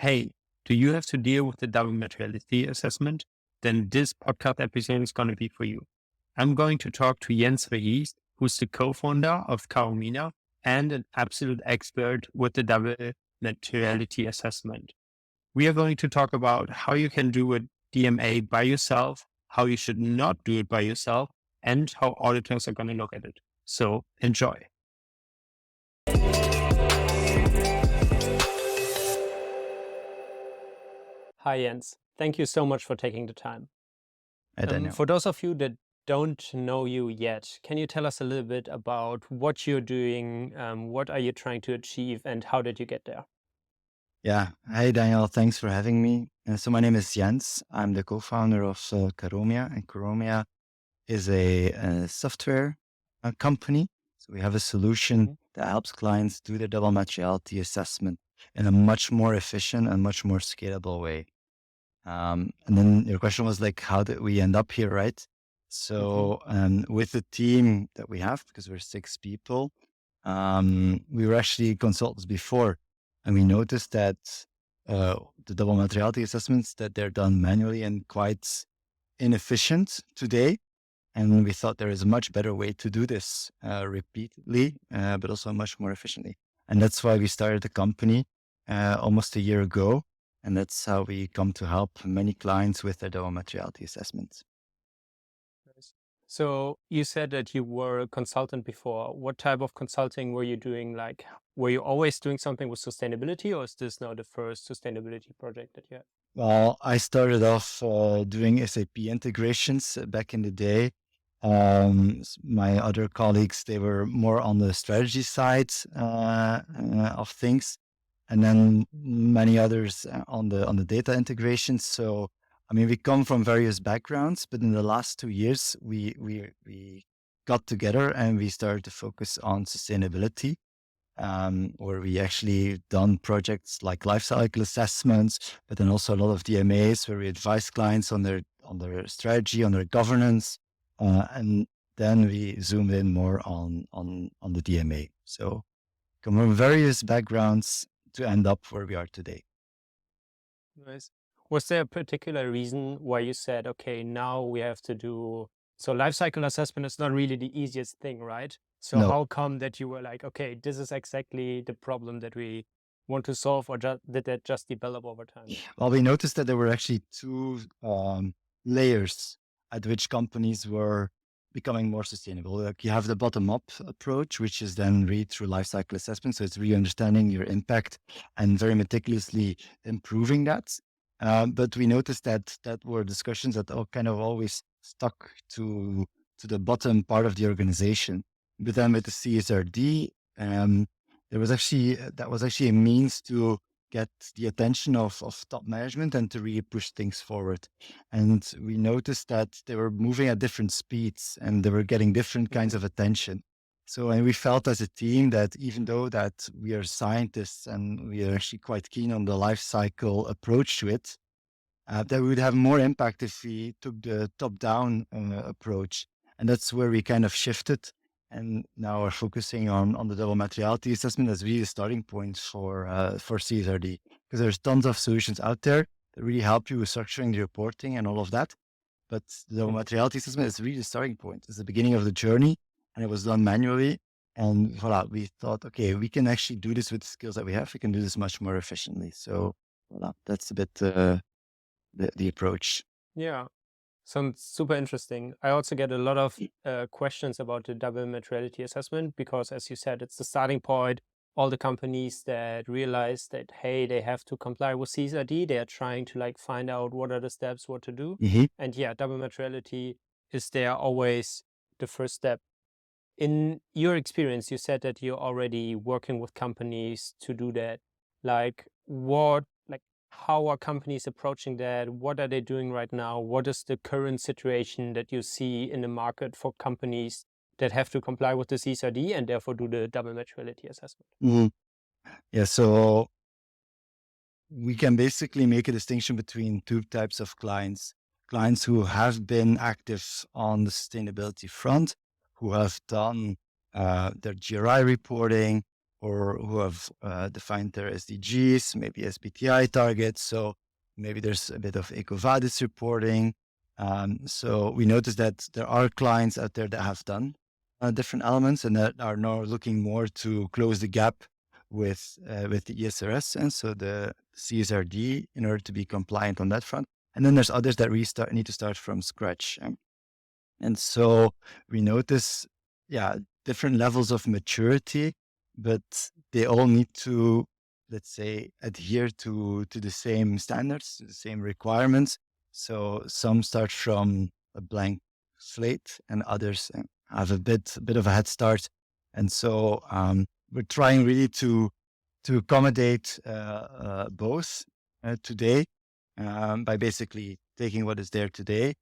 hey, do you have to deal with the double materiality assessment? Then this podcast episode is going to be for you. I'm going to talk to Jens Verhiest, who's the co-founder of Karomina and an absolute expert with the double materiality assessment. We are going to talk about how you can do a DMA by yourself, how you should not do it by yourself, and how auditors are going to look at it. So enjoy. Hi, Jens. Thank you so much for taking the time. For those of you that don't know you yet, can you tell us a little bit about what you're doing? What are you trying to achieve and how did you get there? Yeah. Hi, Daniel. Thanks for having me. So my name is Jens. I'm the co-founder of Karomina, and Karomina is a software company. So we have a solution that helps clients do the double materiality assessment in a much more efficient and much more scalable way. And then your question was like, how did we end up here, right? So with the team that we have, because we're 6 people, we were actually consultants before. And we noticed that the double materiality assessments, that they're done manually and quite inefficient today. And we thought there is a much better way to do this repeatedly, but also much more efficiently. And that's why we started the company almost a year ago. And that's how we come to help many clients with their double materiality assessments. So you said that you were a consultant before. What type of consulting were you doing? Like, were you always doing something with sustainability, or is this now the first sustainability project that you had? Well, I started off doing SAP integrations back in the day. My other colleagues, they were more on the strategy side of things, and then many others on the data integration. So, I mean, we come from various backgrounds, but in the last 2 years, we got together and we started to focus on sustainability. Where we actually done projects like lifecycle assessments, but then also a lot of DMAs where we advise clients on their strategy, on their governance, and then we zoomed in more on the DMA. So come from various backgrounds to end up where we are today. Nice. Was there a particular reason why you said, okay, now we have to do, so lifecycle assessment is not really the easiest thing, right? So No. how come that you were like, okay, this is exactly the problem that we want to solve, or did that just develop over time? Well, we noticed that there were actually 2 layers at which companies were becoming more sustainable. Like you have the bottom-up approach, which is then read through life cycle assessment. So it's really understanding your impact and very meticulously improving that. But we noticed that were discussions that all kind of always stuck to the bottom part of the organization. But then with the CSRD, that was actually a means to get the attention of top management and to really push things forward. And we noticed that they were moving at different speeds and they were getting different kinds of attention. So, and we felt as a team that even though that we are scientists and we are actually quite keen on the life cycle approach to it, that we would have more impact if we took the top-down approach. And that's where we kind of shifted. And now we're focusing on the double materiality assessment as really a starting point for CSRD, because there's tons of solutions out there that really help you with structuring the reporting and all of that. But the double materiality assessment is really the starting point. It's the beginning of the journey, and it was done manually. And voila, we thought, okay, we can actually do this with the skills that we have. We can do this much more efficiently. So voila, that's a bit the approach. Yeah. Sounds super interesting. I also get a lot of questions about the double materiality assessment because, as you said, it's the starting point. All the companies that realize that, hey, they have to comply with CSRD, they are trying to like find out what are the steps, what to do. And yeah, double materiality is there always the first step. In your experience, you said that you're already working with companies to do that. Like how are companies approaching that? What are they doing right now? What is the current situation that you see in the market for companies that have to comply with the CSRD and therefore do the double materiality assessment? Yeah, so we can basically make a distinction between 2 types of clients. Clients who have been active on the sustainability front, who have done their GRI reporting, or who have defined their SDGs, maybe SBTI targets. So maybe there's a bit of EcoVadis reporting. So we noticed that there are clients out there that have done different elements and that are now looking more to close the gap with the ESRS and so the CSRD in order to be compliant on that front. And then there's others that need to start from scratch. And so we notice, different levels of maturity, but they all need to, let's say, adhere to the same standards, the same requirements. So some start from a blank slate and others have a bit of a head start. And so we're trying really to accommodate both today by basically taking what is there today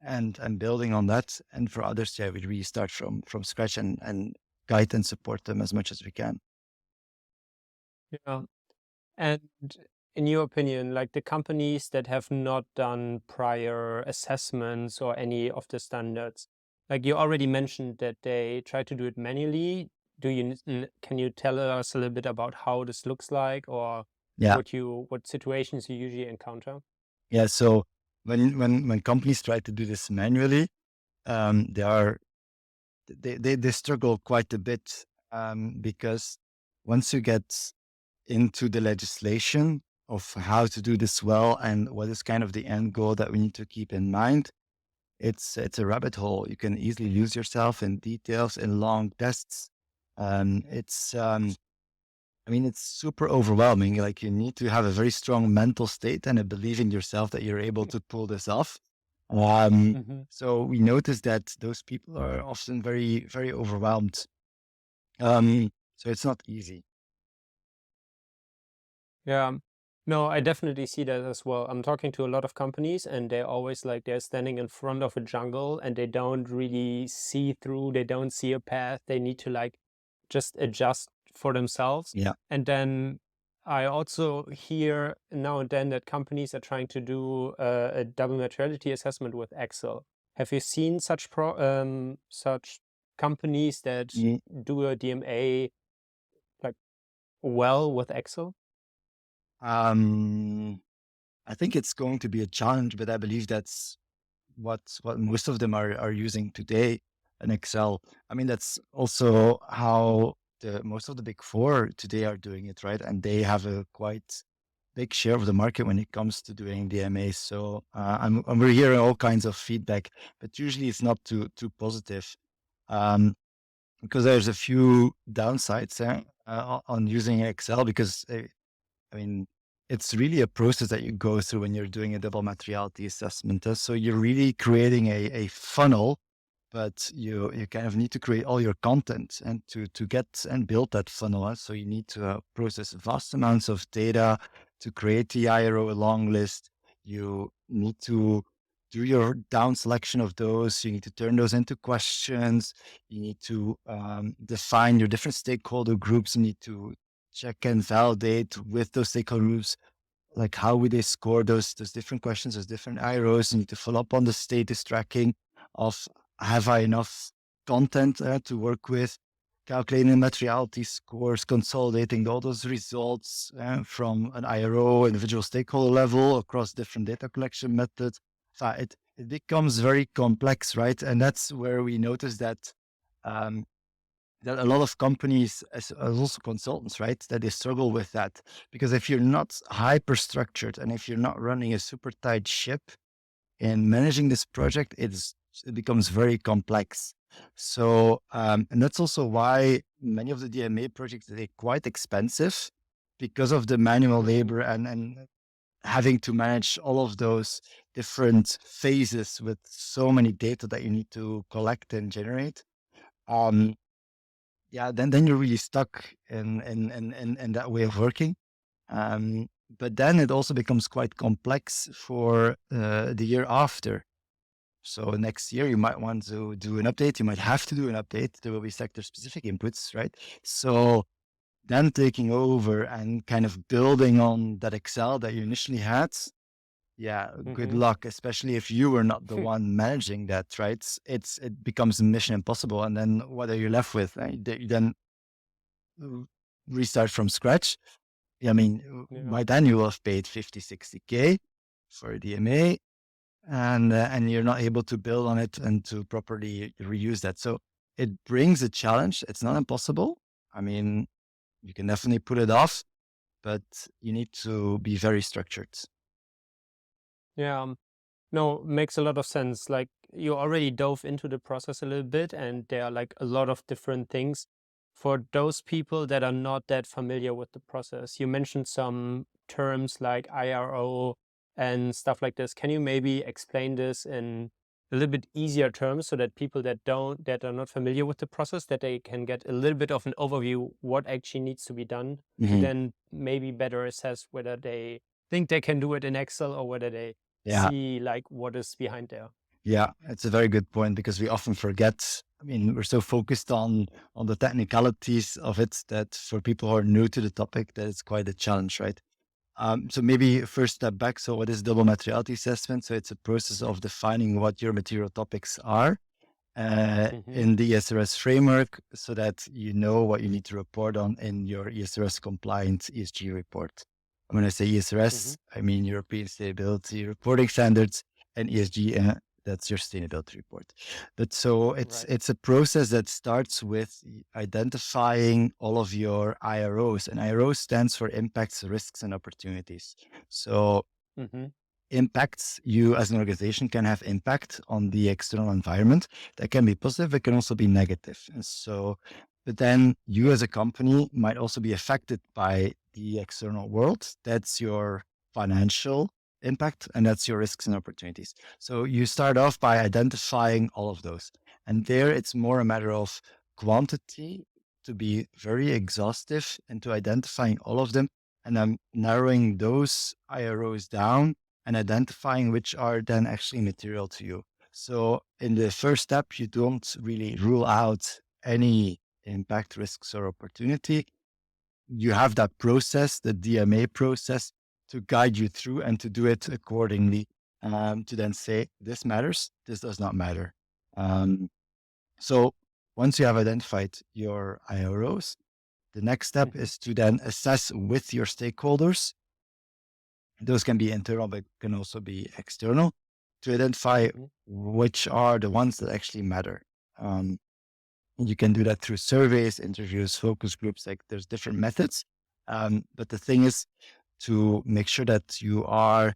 and building on that. And for others, we really start from scratch and guide and support them as much as we can. Yeah. And in your opinion, like the companies that have not done prior assessments or any of the standards, like you already mentioned that they try to do it manually. Can you tell us a little bit about how this looks like, or what situations you usually encounter? Yeah. So when companies try to do this manually, they struggle quite a bit because once you get into the legislation of how to do this well and what is kind of the end goal that we need to keep in mind, it's a rabbit hole. You can easily lose yourself in details in long tests. It's super overwhelming. Like you need to have a very strong mental state and a belief in yourself that you're able to pull this off. So we notice that those people are often very, very overwhelmed. So it's not easy. Yeah. No, I definitely see that as well. I'm talking to a lot of companies and they're always like they're standing in front of a jungle and they don't really see through, they don't see a path. They need to like just adjust for themselves. Yeah. And then I also hear now and then that companies are trying to do a double materiality assessment with Excel. Have you seen such companies that do a DMA like well with Excel? I think it's going to be a challenge, but I believe that's what most of them are using today in Excel. I mean, that's also how most of the big four today are doing it, right? And they have a quite big share of the market when it comes to doing DMA. So we're hearing all kinds of feedback, but usually it's not too positive because there's a few downsides on using Excel because it's really a process that you go through when you're doing a double materiality assessment. So you're really creating a funnel, but you kind of need to create all your content and to get and build that funnel. So you need to process vast amounts of data to create the IRO long list. You need to do your down selection of those. You need to turn those into questions. You need to define your different stakeholder groups. You need to check and validate with those stakeholder groups, like how would they score those different questions, those different IROs. You need to follow up on the status tracking of have I enough content to work with, calculating materiality scores, consolidating all those results from an IRO, individual stakeholder level across different data collection methods. So it becomes very complex, right? And that's where we notice that that a lot of companies, as also consultants, right, that they struggle with that. Because if you're not hyper structured and if you're not running a super tight ship in managing this project, it becomes very complex. So, and that's also why many of the DMA projects, they're quite expensive because of the manual labor and having to manage all of those different phases with so many data that you need to collect and generate. Then you're really stuck in that way of working. But then it also becomes quite complex for the year after. So next year you might want to do an update. You might have to do an update. There will be sector specific inputs, right? So then taking over and kind of building on that Excel that you initially had. Yeah, good luck, especially if you were not the one managing that, right? It becomes mission impossible. And then what are you left with? Then restart from scratch. I mean, by then you will have paid 50, 60K for a DMA, and you're not able to build on it and to properly reuse that. So it brings a challenge. It's not impossible. I mean, you can definitely put it off, but you need to be very structured. Yeah. No, makes a lot of sense. Like, you already dove into the process a little bit, and there are like a lot of different things for those people that are not that familiar with the process. You mentioned some terms like IRO and stuff like this. Can you maybe explain this in a little bit easier terms so that people that are not familiar with the process, that they can get a little bit of an overview what actually needs to be done to then maybe better assess whether they think they can do it in Excel or whether they see like what is behind there? Yeah, it's a very good point, because we often forget. I mean, we're so focused on the technicalities of it that for people who are new to the topic, that it's quite a challenge, right? So maybe first step back. So what is double materiality assessment? So it's a process of defining what your material topics are in the ESRS framework, so that you know what you need to report on in your ESRS compliant ESG report. When I say ESRS, I mean European Sustainability Reporting Standards, and ESG, that's your sustainability report. But so it's a process that starts with identifying all of your IROs, and IRO stands for impacts, risks, and opportunities. So impacts, you as an organization can have impact on the external environment. That can be positive, it can also be negative. And so, but then you as a company might also be affected by the external world. That's your financial impact, and that's your risks and opportunities. So you start off by identifying all of those. And there it's more a matter of quantity, to be very exhaustive into identifying all of them, and then narrowing those IROs down and identifying which are then actually material to you. So in the first step, you don't really rule out any impact, risks, or opportunity. You have that process, the DMA process, to guide you through and to do it accordingly, to then say, this matters, this does not matter. So once you have identified your IROs, the next step is to then assess with your stakeholders. Those can be internal, but can also be external, to identify which are the ones that actually matter. You can do that through surveys, interviews, focus groups. Like, there's different methods. But the thing is to make sure that you are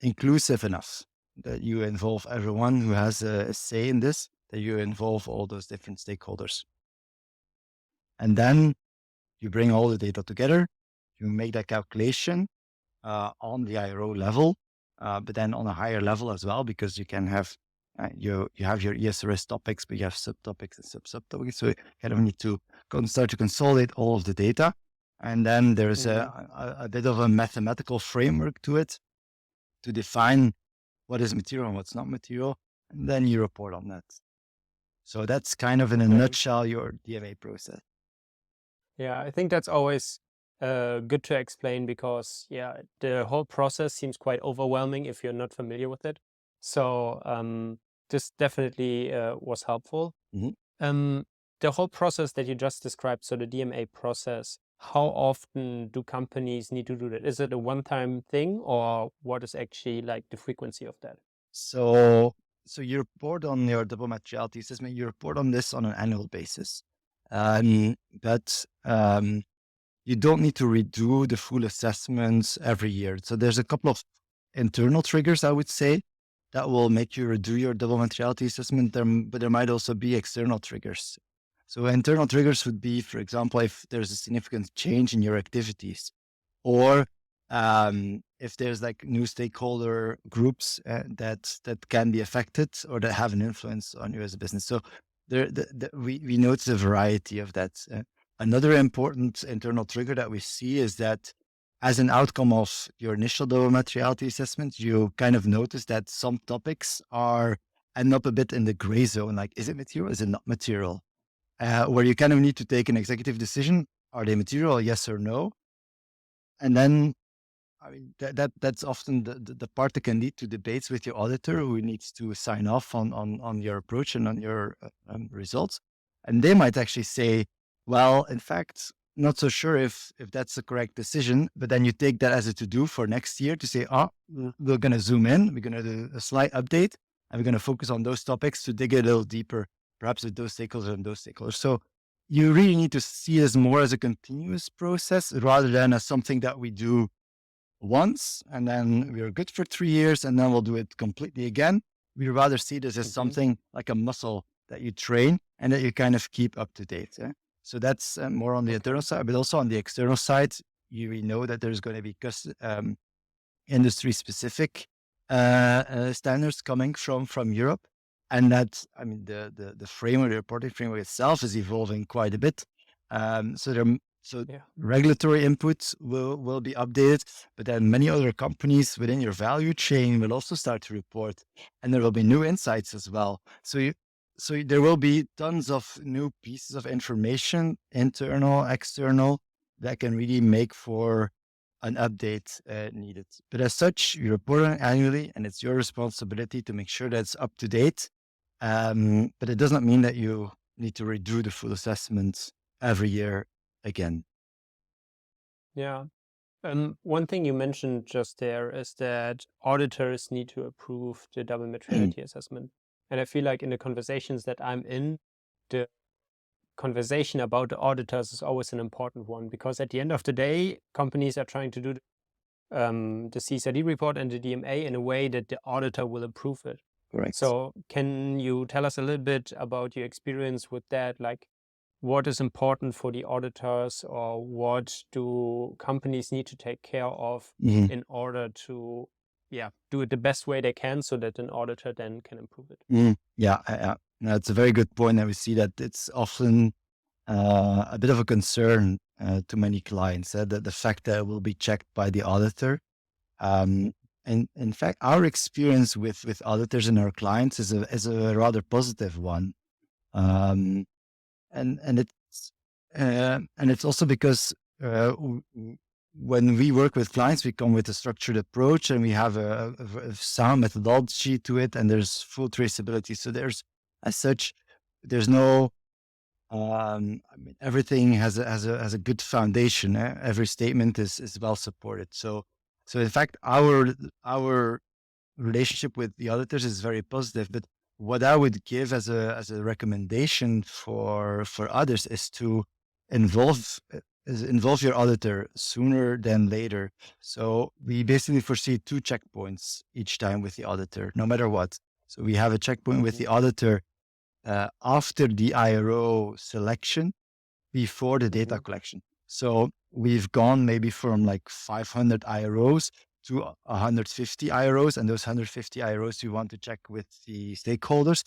inclusive enough, that you involve everyone who has a say in this, that you involve all those different stakeholders. And then you bring all the data together, you make that calculation on the IRO level, but then on a higher level as well, because you can have you have your ESRS topics, but you have subtopics and subtopics. So you kind of need to start to consolidate all of the data, and then there's a bit of a mathematical framework to it to define what is material and what's not material, and then you report on that. So that's kind of in a nutshell your DMA process. Yeah, I think that's always good to explain, because the whole process seems quite overwhelming if you're not familiar with it. So this definitely was helpful. The whole process that you just described, so the DMA process, how often do companies need to do that? Is it a one-time thing, or what is actually like the frequency of that? So you report on your double materiality assessment, you report on this on an annual basis. But you don't need to redo the full assessments every year. So there's a couple of internal triggers, I would say, that will make you redo your double materiality assessment, but there might also be external triggers. So internal triggers would be, for example, if there's a significant change in your activities, or if there's like new stakeholder groups that can be affected or that have an influence on you as a business. So we notice a variety of that. Another important internal trigger that we see is that as an outcome of your initial double materiality assessment, you kind of notice that some topics end up a bit in the gray zone. Like, is it material? Is it not material? Where you kind of need to take an executive decision. Are they material? Yes or no? And then, I mean, that's often the part that can lead to debates with your auditor, who needs to sign off on your approach and on your results. And they might actually say, well, in fact, not so sure if that's the correct decision, but then you take that as a to-do for next year to say, we're going to zoom in, we're going to do a slight update, and we're going to focus on those topics to dig a little deeper, perhaps with those stakeholders and those stakeholders. So you really need to see this more as a continuous process rather than as something that we do once and then we're good for 3 years and then we'll do it completely again. We rather see this as something like a muscle that you train and that you kind of keep up to date. So that's more on the internal side, but also on the external side, you know that there's going to be industry specific standards coming from Europe. And that, I mean, the framework, the reporting framework itself is evolving quite a bit. So regulatory inputs will be updated, but then many other companies within your value chain will also start to report, and there will be new insights as well. So there will be tons of new pieces of information, internal, external, that can really make for an update needed. But as such, you report on it annually, and it's your responsibility to make sure that it's up to date. But it does not mean that you need to redo the full assessment every year again. Yeah. One thing you mentioned just there is that auditors need to approve the double materiality assessment. And I feel like in the conversations that I'm in, the conversation about the auditors is always an important one, because at the end of the day, companies are trying to do the CSRD report and the DMA in a way that the auditor will approve it. Correct. So can you tell us a little bit about your experience with that? Like, what is important for the auditors, or what do companies need to take care of in order to do it the best way they can so that an auditor then can improve it? Yeah. That's a very good point. And we see that it's often a bit of a concern to many clients, that the fact that it will be checked by the auditor. And in fact, our experience with auditors and our clients is a rather positive one. And it's also because when we work with clients, we come with a structured approach and we have a sound methodology to it, and there's full traceability. So there's no, I mean, everything has a good foundation. Every statement is well supported. So in fact, our relationship with the auditors is very positive. But what I would give as a recommendation for others is to involve your auditor sooner than later. So we basically foresee 2 checkpoints each time with the auditor, no matter what. So we have a checkpoint with the auditor after the IRO selection, before the data collection. So we've gone maybe from like 500 IROs to 150 IROs, and those 150 IROs we want to check with the stakeholders.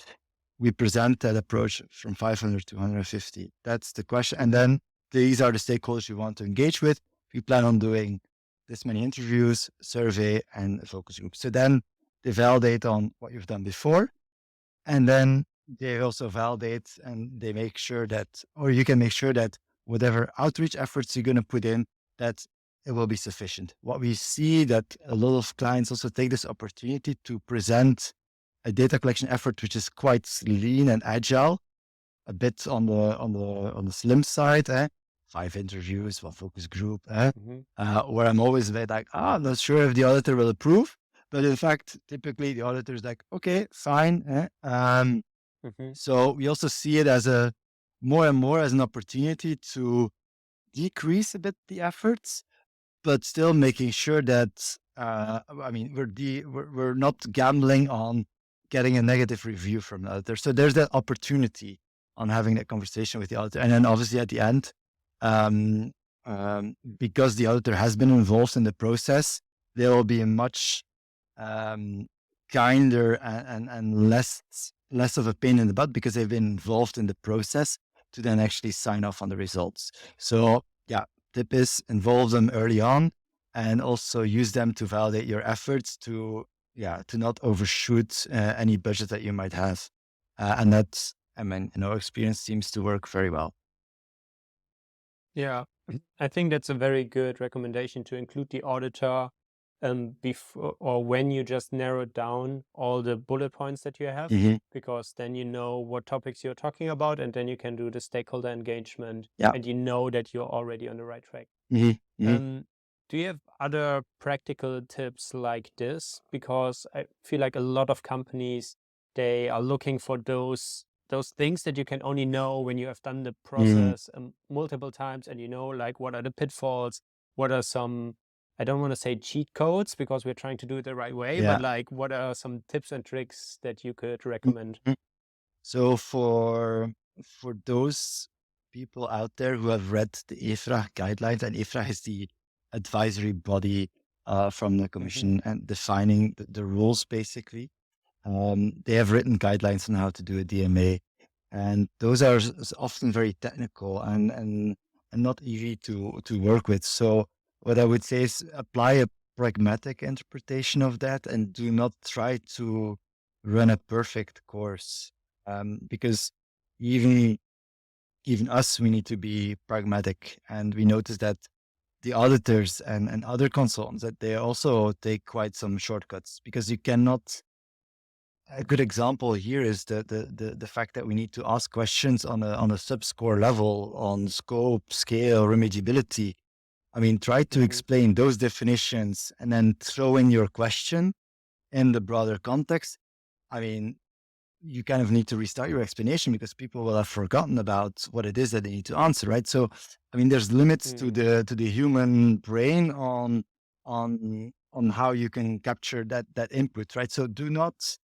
We present that approach from 500 to 150. That's the question. And then these are the stakeholders we want to engage with. We plan on doing this many interviews, survey, and a focus group. So then they validate on what you've done before. And then they also validate and they make sure that, or you can make sure that whatever outreach efforts you're going to put in, that it will be sufficient. What we see that a lot of clients also take this opportunity to present a data collection effort which is quite lean and agile, a bit on the slim side, 5 interviews, 1 focus group, where I'm always a bit like, I'm not sure if the auditor will approve, but in fact, typically the auditor is like, okay, fine. So we also see it as more and more as an opportunity to decrease a bit the efforts, but still making sure that, I mean, we're not gambling on getting a negative review from the auditor. So there's that opportunity on having that conversation with the auditor. And then obviously at the end, because the auditor has been involved in the process, there will be a much kinder and less of a pain in the butt, because they've been involved in the process to then actually sign off on the results. So yeah, tip is involve them early on, and also use them to validate your efforts to not overshoot any budget that you might have. And that's, I mean, in our experience, seems to work very well. Yeah, I think that's a very good recommendation, to include the auditor before or when you just narrow down all the bullet points that you have, because then you know what topics you're talking about, and then you can do the stakeholder engagement, Yeah. and you know that you're already on the right track. Do you have other practical tips like this? Because I feel like a lot of companies, they are looking for those things that you can only know when you have done the process multiple times, and you know, like, what are the pitfalls, what are some, I don't want to say cheat codes because we're trying to do it the right way, but like, what are some tips and tricks that you could recommend? So for those people out there who have read the EFRA guidelines, and EFRA is the advisory body from the Commission and defining the rules, basically. They have written guidelines on how to do a DMA, and those are often very technical and not easy to work with. So what I would say is apply a pragmatic interpretation of that, and do not try to run a perfect course, because even us, we need to be pragmatic, and we notice that the auditors and other consultants, that they also take quite some shortcuts, because you cannot. A good example here is the fact that we need to ask questions on a sub-score level on scope, scale, remediability. I mean, try to explain those definitions and then throw in your question in the broader context. I mean, you kind of need to restart your explanation because people will have forgotten about what it is that they need to answer, right? So, I mean, there's limits to the human brain on how you can capture that input, right? So do not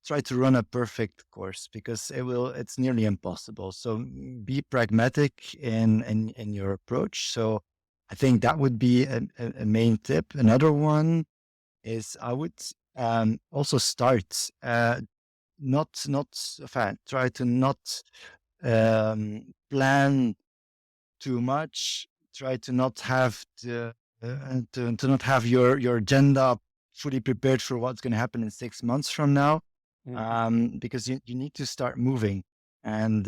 try to run a perfect course, because it's nearly impossible. So be pragmatic in your approach. So I think that would be a main tip. Another one is I would also start try to not plan too much. Try to not have to not have your agenda fully prepared for what's going to happen in 6 months from now, because you need to start moving, and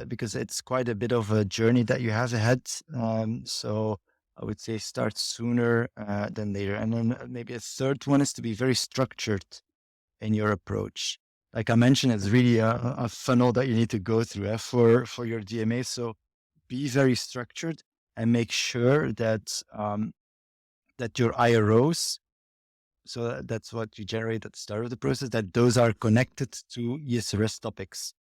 because it's quite a bit of a journey that you have ahead. So I would say start sooner than later. And then maybe a third one is to be very structured in your approach. Like I mentioned, it's really a funnel that you need to go through for your DMA. So be very structured and make sure that that your IROs, so that's what you generate at the start of the process, that those are connected to ESRS topics,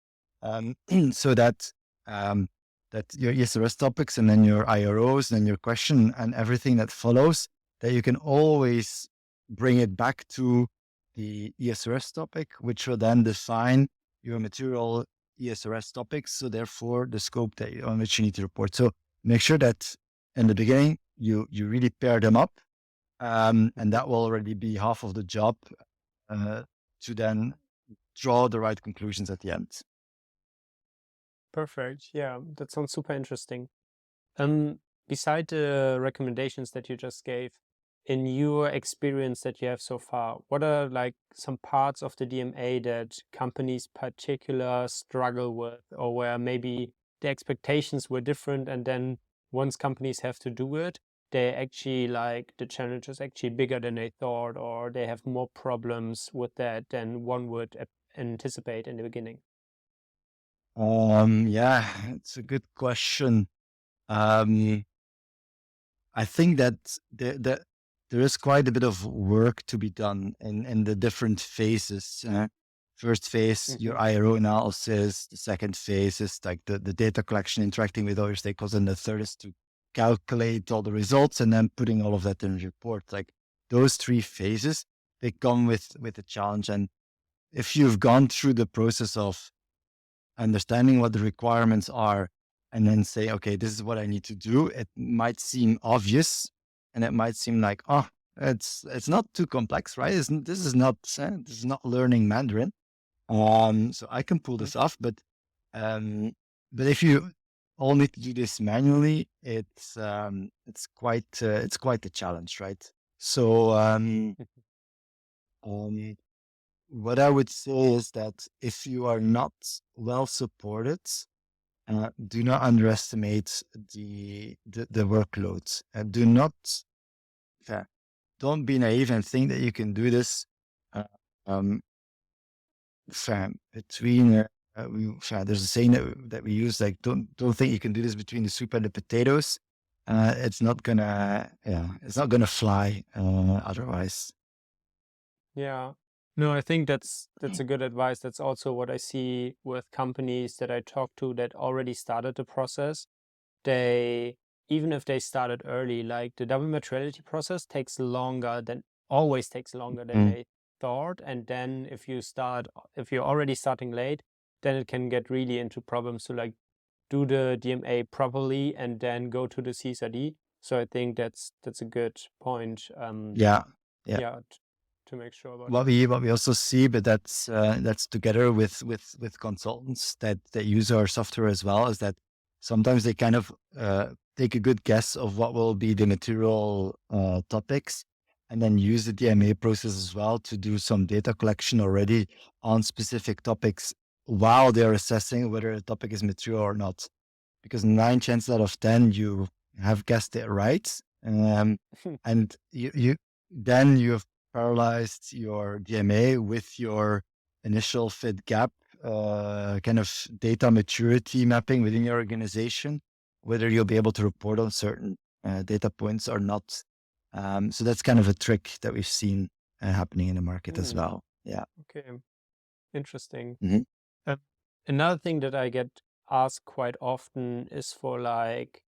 so that that your ESRS topics and then your IROs and your question and everything that follows, that you can always bring it back to the ESRS topic, which will then define your material ESRS topics. So therefore, the scope on which you need to report. So make sure that in the beginning you really pair them up. And that will already be half of the job to then draw the right conclusions at the end. Perfect. Yeah, that sounds super interesting. Beside the recommendations that you just gave, in your experience that you have so far, what are like some parts of the DMA that companies particular struggle with, or where maybe the expectations were different, and then once companies have to do it, they actually, like, the challenge is actually bigger than they thought, or they have more problems with that than one would anticipate in the beginning? Yeah, it's a good question. I think that there is quite a bit of work to be done in the different phases. First phase, your IRO analysis. The second phase is like the data collection, interacting with other stakeholders. And the third is to calculate all the results and then putting all of that in a report. Like those three phases, they come with a challenge. And if you've gone through the process of understanding what the requirements are, and then say, okay, this is what I need to do, it might seem obvious, and it might seem like, oh, it's not too complex, right? This is not learning Mandarin. So I can pull this off, but if you all need to do this manually, it's quite a challenge, right? So what I would say is that if you are not well supported, do not underestimate the workload. Do not don't be naive and think that you can do this um, between. There's a saying that we use, like, don't think you can do this between the soup and the potatoes. It's not gonna fly otherwise. Yeah. No, I think that's a good advice. That's also what I see with companies that I talk to that already started the process. They, even if they started early, like the double materiality process always takes longer than Mm. they thought. And then if you're already starting late, then it can get really into problems to like do the DMA properly and then go to the CSRD. So I think that's a good point. Yeah. To make sure about What we also see, but that's together with consultants that use our software as well, is that sometimes they kind of take a good guess of what will be the material topics, and then use the DMA process as well to do some data collection already on specific topics while they're assessing whether a topic is material or not. Because 9 chances out of 10 you have guessed it right, and you've parallelized your DMA with your initial fit gap kind of data maturity mapping within your organization, whether you'll be able to report on certain data points or not. So that's kind of a trick that we've seen happening in the market as well. Yeah. Okay. Interesting. Mm-hmm. Another thing that I get asked quite often is for like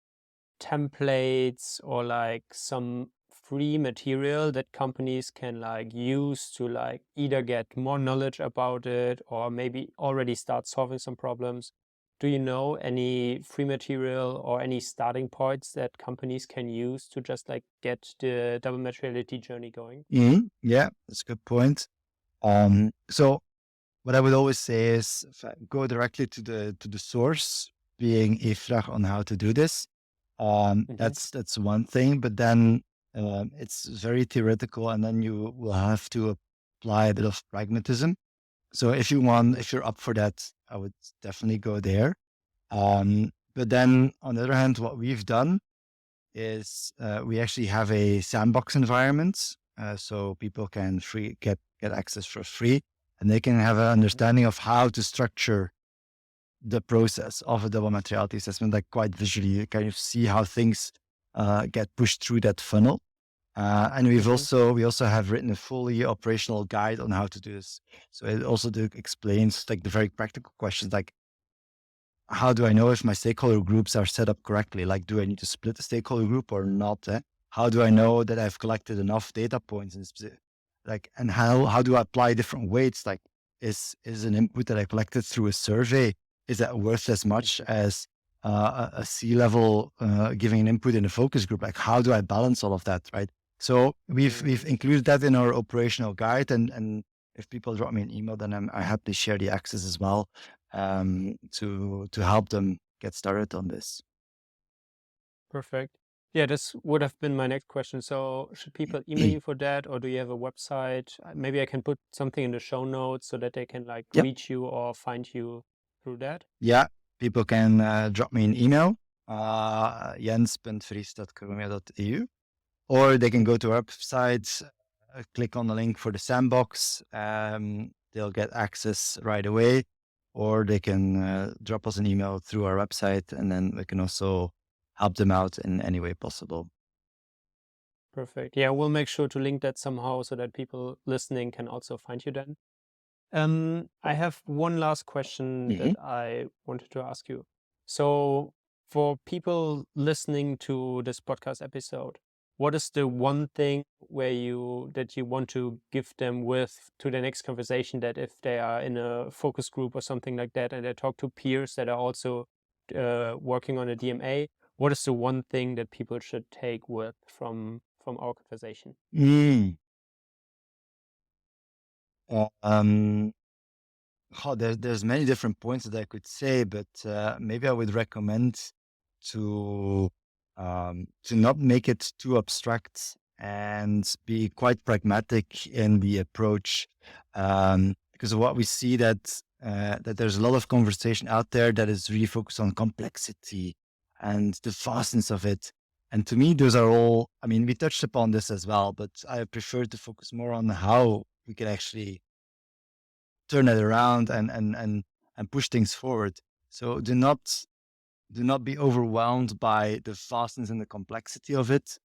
templates or like some free material that companies can like use to like either get more knowledge about it or maybe already start solving some problems. Do you know any free material or any starting points that companies can use to just like get the double materiality journey going? Mm-hmm. Yeah, that's a good point. So what I would always say is go directly to the source, being IFRAG, on how to do this. That's one thing, but then it's very theoretical, and then you will have to apply a bit of pragmatism. So if you're up for that, I would definitely go there. But then on the other hand, what we've done is we actually have a sandbox environment, so people can get access for free, and they can have an understanding of how to structure the process of a double materiality assessment, like quite visually. You kind of see how things get pushed through that funnel. And we also have written a fully operational guide on how to do this. So it also explains like the very practical questions, like, how do I know if my stakeholder groups are set up correctly? Like, do I need to split the stakeholder group or not? How do I know that I've collected enough data points in specific, like, and how do I apply different weights? Like, is an input that I collected through a survey, is that worth as much as a C-level giving an input in a focus group? Like, how do I balance all of that, right? So we've included that in our operational guide, and if people drop me an email, then I happily share the access as well, to help them get started on this. Perfect. Yeah, this would have been my next question. So should people email you for that, or do you have a website? Maybe I can put something in the show notes so that they can like reach you or find you through that. Yeah, people can drop me an email, jens.verhiest@karomina.eu, or they can go to our website, click on the link for the sandbox. They'll get access right away, or they can drop us an email through our website, and then we can also help them out in any way possible. Perfect. Yeah, we'll make sure to link that somehow so that people listening can also find you then. I have one last question that I wanted to ask you. So for people listening to this podcast episode, what is the one thing that you want to give them with to the next conversation, that if they are in a focus group or something like that and they talk to peers that are also working on a DMA, what is the one thing that people should take from our conversation? There's many different points that I could say, but maybe I would recommend to not make it too abstract and be quite pragmatic in the approach, because what we see that there's a lot of conversation out there that is really focused on complexity and the vastness of it, And to me, those are all, I mean, we touched upon this as well, but I prefer to focus more on how we can actually turn it around and push things forward. So do not be overwhelmed by the vastness and the complexity of it.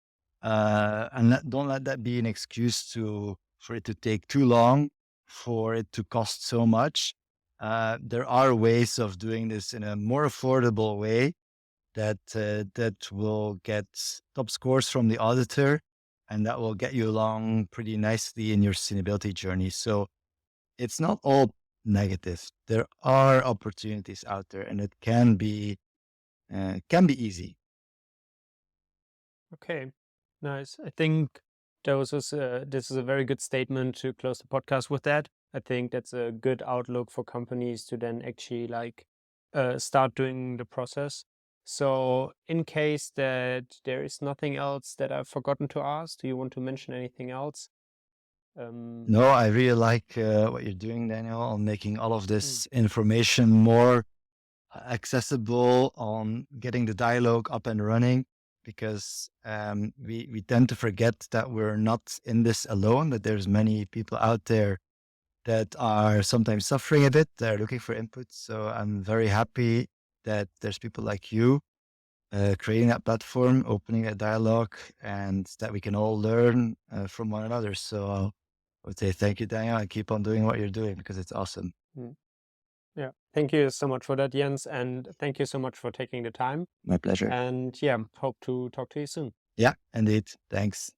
And don't let that be an excuse for it to take too long, for it to cost so much. There are ways of doing this in a more affordable way that will get top scores from the auditor, and that will get you along pretty nicely in your sustainability journey. So it's not all negative. There are opportunities out there, and it can be easy. Okay, nice. I think this is a very good statement to close the podcast with that. I think that's a good outlook for companies to then actually start doing the process. So in case that there is nothing else that I've forgotten to ask, do you want to mention anything else? No, I really like what you're doing, Daniel, on making all of this information more accessible, on getting the dialogue up and running, because we tend to forget that we're not in this alone, that there's many people out there that are sometimes suffering a bit. They're looking for input. So I'm very happy that there's people like you creating that platform, opening a dialogue, and that we can all learn from one another. So I would say thank you, Daniel, and keep on doing what you're doing because it's awesome. Yeah, thank you so much for that, Jens, and thank you so much for taking the time. My pleasure. And yeah, hope to talk to you soon. Yeah, indeed. Thanks.